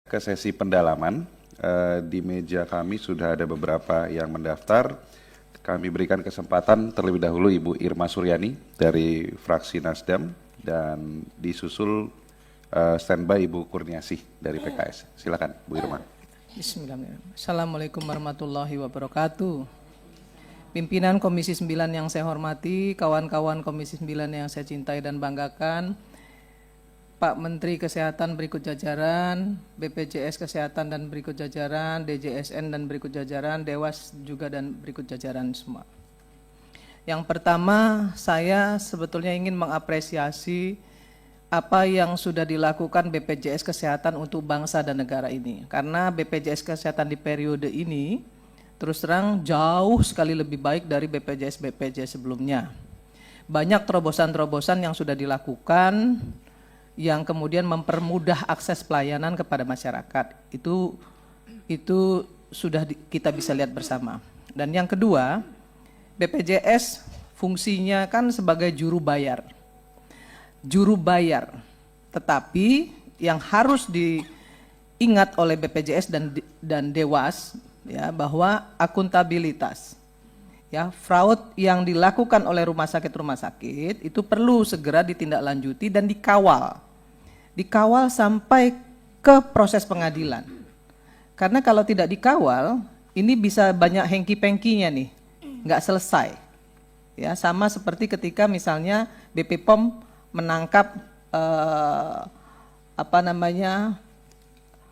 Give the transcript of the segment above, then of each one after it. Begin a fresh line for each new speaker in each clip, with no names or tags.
Ke sesi pendalaman, di meja kami sudah ada beberapa yang mendaftar. Kami berikan kesempatan terlebih dahulu Ibu Irma Suryani dari fraksi Nasdem dan disusul standby Ibu Kurniasih dari PKS. Silakan Bu Irma.
Bismillahirrahmanirrahim. Assalamualaikum warahmatullahi wabarakatuh. Pimpinan Komisi 9 yang saya hormati, kawan-kawan Komisi 9 yang saya cintai dan banggakan, Pak Menteri Kesehatan berikut jajaran, BPJS Kesehatan dan berikut jajaran, DJSN dan berikut jajaran, Dewas juga dan berikut jajaran semua. Yang pertama, saya sebetulnya ingin mengapresiasi apa yang sudah dilakukan BPJS Kesehatan untuk bangsa dan negara ini. Karena BPJS Kesehatan di periode ini, terus terang jauh sekali lebih baik dari BPJS sebelumnya. Banyak terobosan-terobosan yang sudah dilakukan, yang kemudian mempermudah akses pelayanan kepada masyarakat. Itu sudah kita bisa lihat bersama. Dan yang kedua, BPJS fungsinya kan sebagai juru bayar. Juru bayar. Tetapi yang harus diingat oleh BPJS dan Dewas ya, bahwa akuntabilitas. Ya, fraud yang dilakukan oleh rumah sakit itu perlu segera ditindaklanjuti dan dikawal sampai ke proses pengadilan. Karena kalau tidak dikawal, ini bisa banyak hengki-pengkinya nih, nggak selesai. Ya, sama seperti ketika misalnya BP POM menangkap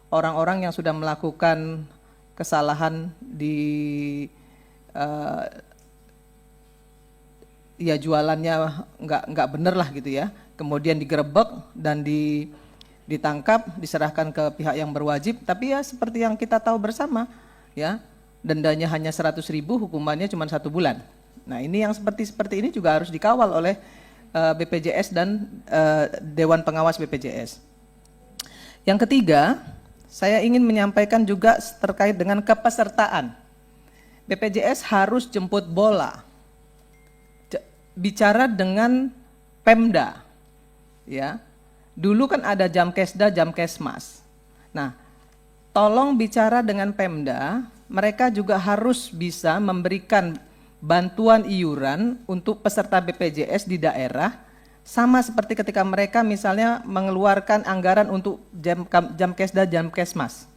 orang-orang yang sudah melakukan kesalahan di ya jualannya nggak bener lah gitu ya, kemudian digerebek dan ditangkap, diserahkan ke pihak yang berwajib, tapi ya seperti yang kita tahu bersama ya, dendanya hanya 100.000, hukumannya cuma 1 bulan. Nah ini yang seperti ini juga harus dikawal oleh BPJS dan Dewan Pengawas BPJS. Yang ketiga, saya ingin menyampaikan juga terkait dengan kepesertaan. BPJS harus jemput bola. Bicara dengan Pemda, ya. Dulu kan ada Jamkesda, Jamkesmas. Nah, tolong bicara dengan Pemda, mereka juga harus bisa memberikan bantuan iuran untuk peserta BPJS di daerah, sama seperti ketika mereka misalnya mengeluarkan anggaran untuk Jamkesda, Jamkesmas.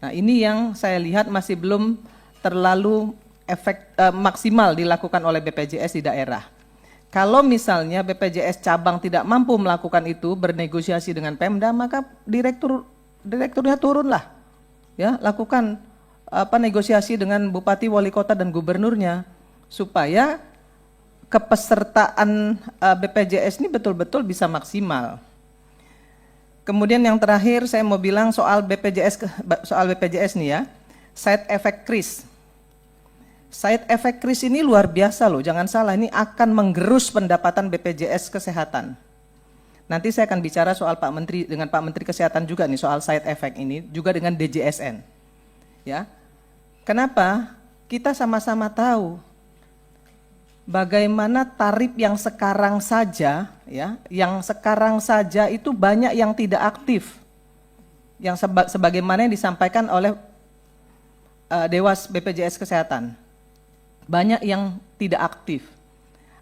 Nah, ini yang saya lihat masih belum terlalu maksimal dilakukan oleh BPJS di daerah. Kalau misalnya BPJS cabang tidak mampu melakukan itu, bernegosiasi dengan Pemda, maka direkturnya turunlah, ya, lakukan negosiasi dengan bupati, wali kota dan gubernurnya supaya kepesertaan BPJS ini betul-betul bisa maksimal. Kemudian yang terakhir saya mau bilang soal BPJS nih ya, side effect kris. Side effect kris ini luar biasa loh, jangan salah, ini akan menggerus pendapatan BPJS Kesehatan. Nanti saya akan bicara soal Pak Menteri dengan Pak Menteri Kesehatan juga nih soal side effect ini, juga dengan DJSN. Ya. Kenapa? Kita sama-sama tahu bagaimana tarif yang sekarang saja ya, itu banyak yang tidak aktif. Yang sebagaimana yang disampaikan oleh Dewas BPJS Kesehatan. Banyak yang tidak aktif.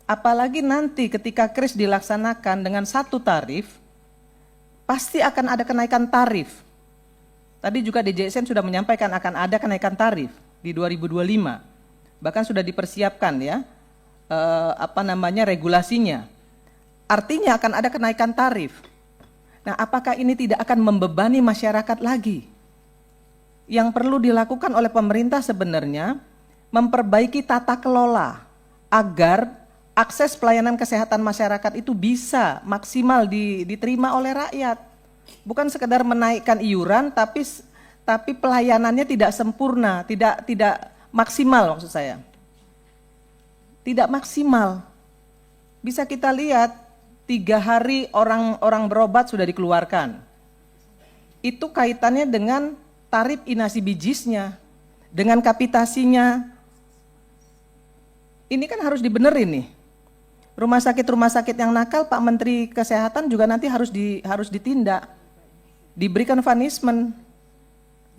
Apalagi nanti ketika kris dilaksanakan dengan satu tarif, pasti akan ada kenaikan tarif. Tadi juga DJSN sudah menyampaikan akan ada kenaikan tarif di 2025. Bahkan sudah dipersiapkan ya, regulasinya. Artinya akan ada kenaikan tarif. Nah, apakah ini tidak akan membebani masyarakat lagi? Yang perlu dilakukan oleh pemerintah sebenarnya memperbaiki tata kelola agar akses pelayanan kesehatan masyarakat itu bisa maksimal diterima oleh rakyat. Bukan sekedar menaikkan iuran tapi pelayanannya tidak sempurna, tidak maksimal maksud saya. Tidak maksimal. Bisa kita lihat 3 hari orang berobat sudah dikeluarkan. Itu kaitannya dengan tarif inasi bijisnya, dengan kapitasinya. Ini kan harus dibenerin nih. Rumah sakit yang nakal, Pak Menteri Kesehatan juga nanti harus ditindak. Diberikan punishment.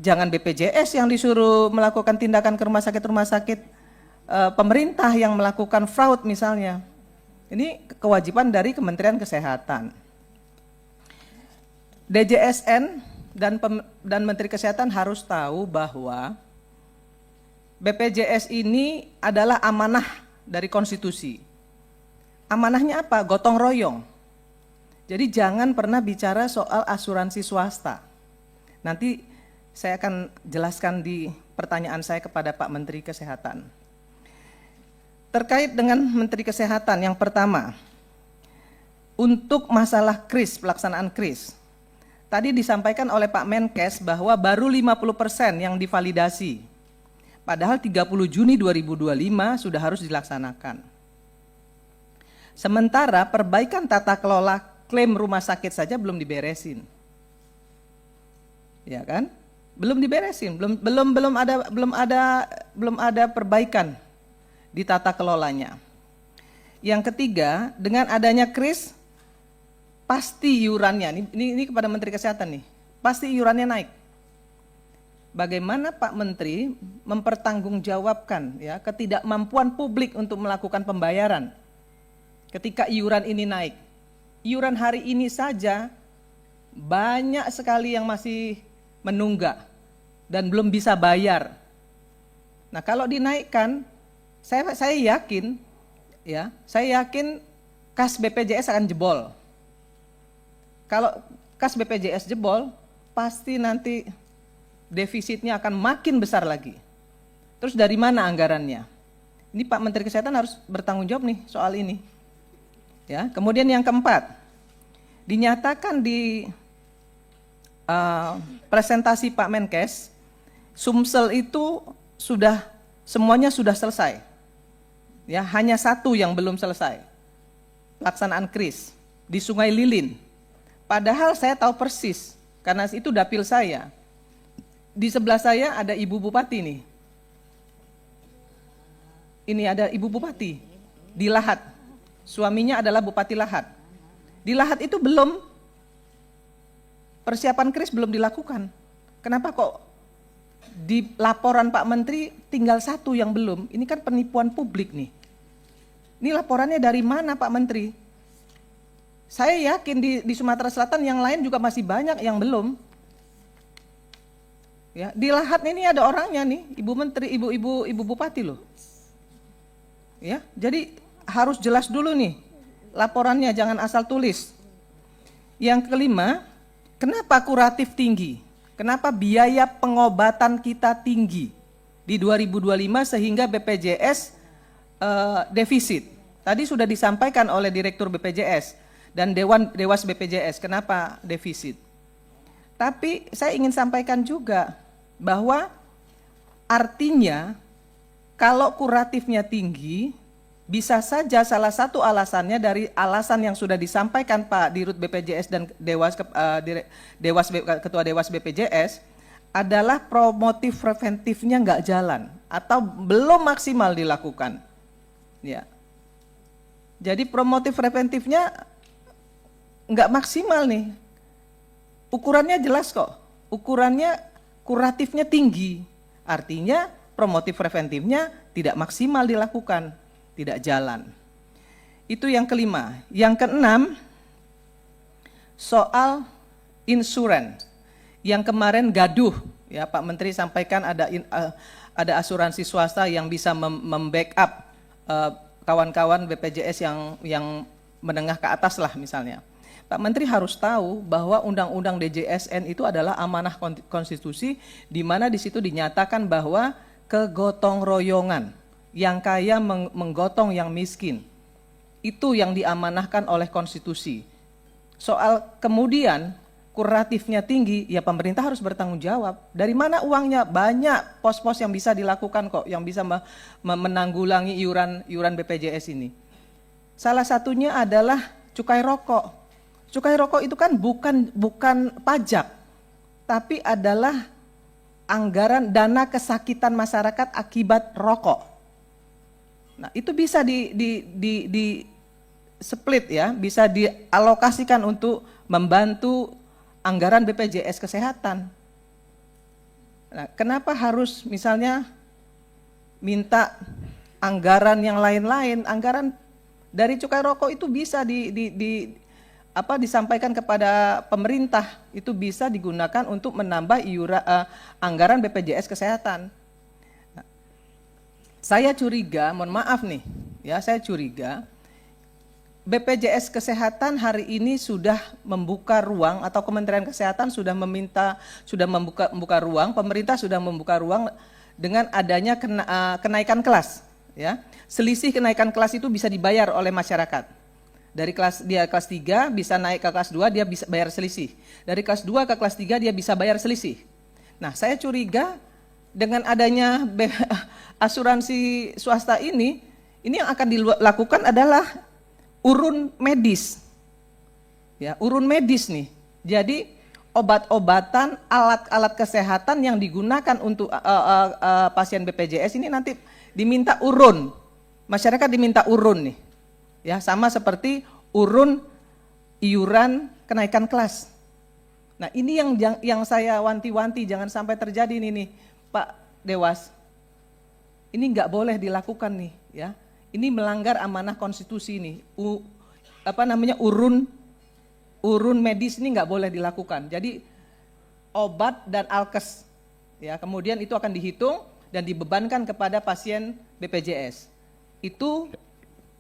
jangan BPJS yang disuruh melakukan tindakan ke rumah sakit pemerintah yang melakukan fraud misalnya. Ini kewajiban dari Kementerian Kesehatan. DJSN dan Menteri Kesehatan harus tahu bahwa BPJS ini adalah amanah dari konstitusi. Amanahnya apa? Gotong royong. Jadi jangan pernah bicara soal asuransi swasta. Nanti saya akan jelaskan di pertanyaan saya kepada Pak Menteri Kesehatan. Terkait dengan Menteri Kesehatan, yang pertama, untuk masalah KRIS, pelaksanaan KRIS, tadi disampaikan oleh Pak Menkes bahwa baru 50% yang divalidasi, padahal 30 Juni 2025 sudah harus dilaksanakan. Sementara perbaikan tata kelola klaim rumah sakit saja belum diberesin. Ya kan? Belum diberesin, belum ada perbaikan di tata kelolanya. Yang ketiga, dengan adanya KRIS, pasti iurannya, ini kepada Menteri Kesehatan nih, pasti iurannya naik. Bagaimana Pak Menteri mempertanggungjawabkan ya ketidakmampuan publik untuk melakukan pembayaran ketika iuran ini naik. Iuran hari ini saja banyak sekali yang masih menunggak dan belum bisa bayar. Nah, kalau dinaikkan, saya yakin kas BPJS akan jebol. Kalau kas BPJS jebol, pasti nanti defisitnya akan makin besar lagi. Terus dari mana anggarannya? Ini Pak Menteri Kesehatan harus bertanggung jawab nih soal ini. Ya, kemudian yang keempat, dinyatakan di presentasi Pak Menkes, Sumsel itu semuanya sudah selesai. Ya, hanya satu yang belum selesai, pelaksanaan KRIS di Sungai Lilin. Padahal saya tahu persis, karena itu dapil saya. Di sebelah saya ada Ibu Bupati nih. Ini ada Ibu Bupati di Lahat. Suaminya adalah Bupati Lahat. Di Lahat itu belum, persiapan KRIS belum dilakukan. Kenapa kok di laporan Pak Menteri tinggal satu yang belum? Ini kan penipuan publik nih. Ini laporannya dari mana Pak Menteri? Saya yakin di Sumatera Selatan yang lain juga masih banyak yang belum. Ya, di Lahat ini ada orangnya nih, Ibu Menteri, Ibu Bupati loh. Ya, jadi harus jelas dulu nih laporannya, jangan asal tulis. Yang kelima, kenapa kuratif tinggi? Kenapa biaya pengobatan kita tinggi di 2025 sehingga BPJS defisit? Tadi sudah disampaikan oleh Direktur BPJS dan Dewas BPJS, kenapa defisit? Tapi saya ingin sampaikan juga bahwa artinya kalau kuratifnya tinggi, bisa saja salah satu alasannya dari alasan yang sudah disampaikan Pak Dirut BPJS dan Ketua Dewas BPJS adalah promotif preventifnya nggak jalan atau belum maksimal dilakukan. Ya. Jadi promotif preventifnya nggak maksimal nih. Ukurannya jelas kok. Ukurannya kuratifnya tinggi. Artinya promotif preventifnya tidak maksimal dilakukan, tidak jalan. Itu yang kelima. Yang keenam, soal insurans. Yang kemarin gaduh, ya Pak Menteri sampaikan ada asuransi swasta yang bisa membackup kawan-kawan BPJS yang menengah ke atas lah misalnya. Pak Menteri harus tahu bahwa Undang-Undang DJSN itu adalah amanah konstitusi di mana di situ dinyatakan bahwa kegotong royongan, yang kaya menggotong yang miskin. Itu yang diamanahkan oleh konstitusi. Soal kemudian kuratifnya tinggi, ya pemerintah harus bertanggung jawab. Dari mana uangnya? Banyak pos-pos yang bisa dilakukan kok, yang bisa menanggulangi iuran BPJS ini. Salah satunya adalah cukai rokok. Cukai rokok itu kan bukan pajak, tapi adalah anggaran dana kesakitan masyarakat akibat rokok. Nah, itu bisa di split ya, bisa dialokasikan untuk membantu anggaran BPJS Kesehatan. Nah, kenapa harus misalnya minta anggaran yang lain-lain? Anggaran dari cukai rokok itu bisa disampaikan kepada pemerintah, itu bisa digunakan untuk menambah anggaran BPJS Kesehatan. Nah, saya curiga, mohon maaf nih, ya saya curiga BPJS Kesehatan hari ini sudah membuka ruang atau Kementerian Kesehatan sudah membuka ruang, pemerintah sudah membuka ruang dengan adanya kenaikan kelas, ya. Selisih kenaikan kelas itu bisa dibayar oleh masyarakat. Dari kelas 3 bisa naik ke kelas 2 dia bisa bayar selisih. Dari kelas 2 ke kelas 3 dia bisa bayar selisih. Nah, saya curiga dengan adanya asuransi swasta ini yang akan dilakukan adalah urun medis. Ya, urun medis nih. Jadi obat-obatan, alat-alat kesehatan yang digunakan untuk pasien BPJS ini nanti diminta urun. Masyarakat diminta urun nih. Ya, sama seperti urun iuran kenaikan kelas. Nah, ini yang saya wanti-wanti jangan sampai terjadi nih Pak Dewas. Ini nggak boleh dilakukan nih, ya. Ini melanggar amanah konstitusi nih. Urun medis ini nggak boleh dilakukan. Jadi obat dan alkes, ya, kemudian itu akan dihitung dan dibebankan kepada pasien BPJS. Itu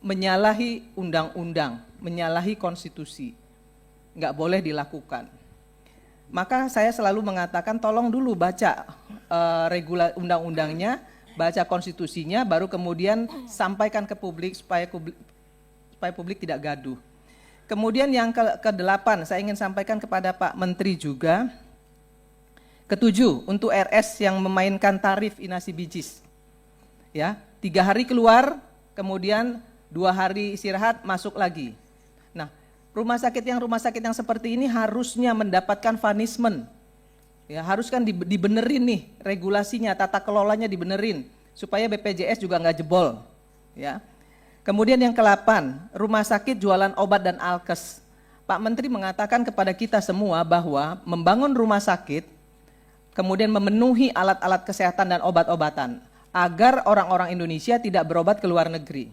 menyalahi undang-undang, menyalahi konstitusi, nggak boleh dilakukan. Maka saya selalu mengatakan tolong dulu baca undang-undangnya, baca konstitusinya, baru kemudian sampaikan ke publik supaya publik tidak gaduh. Kemudian yang ke-8 saya ingin sampaikan kepada Pak Menteri juga. Ke-7 untuk RS yang memainkan tarif inasi bijis, ya, 3 hari keluar, kemudian 2 hari istirahat, masuk lagi. Nah, rumah sakit yang seperti ini harusnya mendapatkan punishment. Ya, harus kan dibenerin nih regulasinya, tata kelolanya dibenerin supaya BPJS juga nggak jebol. Ya. Kemudian yang ke-8, rumah sakit jualan obat dan alkes. Pak Menteri mengatakan kepada kita semua bahwa membangun rumah sakit, kemudian memenuhi alat-alat kesehatan dan obat-obatan agar orang-orang Indonesia tidak berobat ke luar negeri.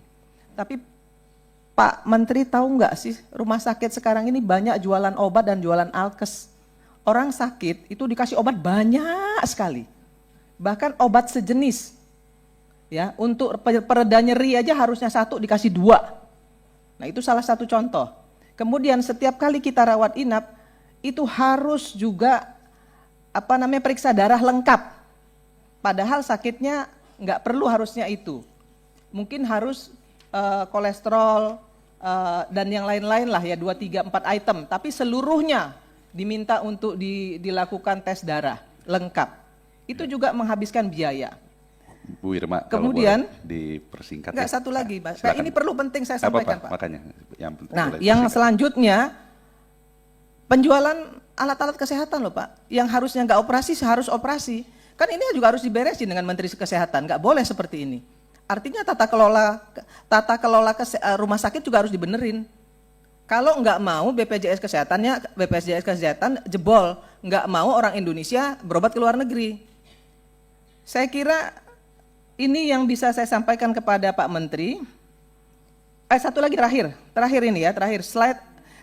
Tapi Pak Menteri tahu nggak sih rumah sakit sekarang ini banyak jualan obat dan jualan alkes. Orang sakit itu dikasih obat banyak sekali. Bahkan obat sejenis. Ya, untuk pereda nyeri aja harusnya 1 dikasih 2. Nah, itu salah satu contoh. Kemudian setiap kali kita rawat inap itu harus juga periksa darah lengkap. Padahal sakitnya nggak perlu harusnya itu. Mungkin harus kolesterol dan yang lain-lain lah ya, 2, 3, 4 item. Tapi seluruhnya diminta untuk dilakukan tes darah lengkap. Itu juga menghabiskan biaya.
Bu Irma,
kemudian
kalau boleh dipersingkat.
Enggak, satu lagi, Pak. Nah, ini perlu penting saya sampaikan, Pak.
Makanya
yang selanjutnya penjualan alat-alat kesehatan loh, Pak. Yang harusnya nggak operasi harus operasi. Kan ini juga harus diberesin dengan Menteri Kesehatan. Nggak boleh seperti ini. Artinya tata kelola rumah sakit juga harus dibenerin. Kalau nggak mau BPJS Kesehatan jebol, nggak mau orang Indonesia berobat ke luar negeri. Saya kira ini yang bisa saya sampaikan kepada Pak Menteri. Satu lagi terakhir ini ya,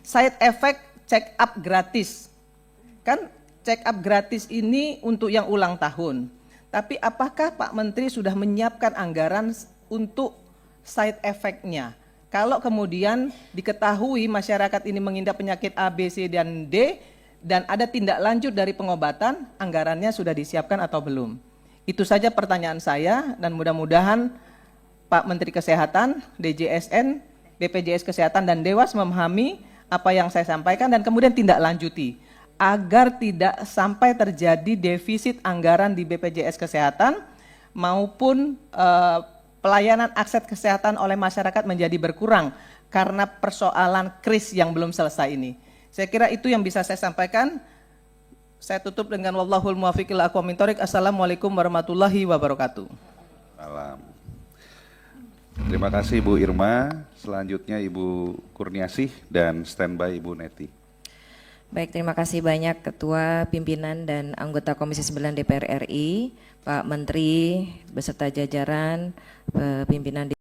side effect check up gratis. Kan check up gratis ini untuk yang ulang tahun. Tapi apakah Pak Menteri sudah menyiapkan anggaran untuk side effect-nya? Kalau kemudian diketahui masyarakat ini mengidap penyakit A, B, C, dan D, dan ada tindak lanjut dari pengobatan, anggarannya sudah disiapkan atau belum? Itu saja pertanyaan saya, dan mudah-mudahan Pak Menteri Kesehatan, DJSN, BPJS Kesehatan, dan Dewas memahami apa yang saya sampaikan dan kemudian tindak lanjuti, agar tidak sampai terjadi defisit anggaran di BPJS Kesehatan maupun pelayanan akses kesehatan oleh masyarakat menjadi berkurang karena persoalan kris yang belum selesai ini. Saya kira itu yang bisa saya sampaikan. Saya tutup dengan wallahul muwaffiq ila aqwamit thoriq. Assalamualaikum warahmatullahi wabarakatuh.
Salam. Terima kasih Bu Irma. Selanjutnya Ibu Kurniasih dan standby Ibu Neti.
Baik, terima kasih banyak Ketua, Pimpinan, dan anggota Komisi 9 DPR RI, Pak Menteri, beserta jajaran, pimpinan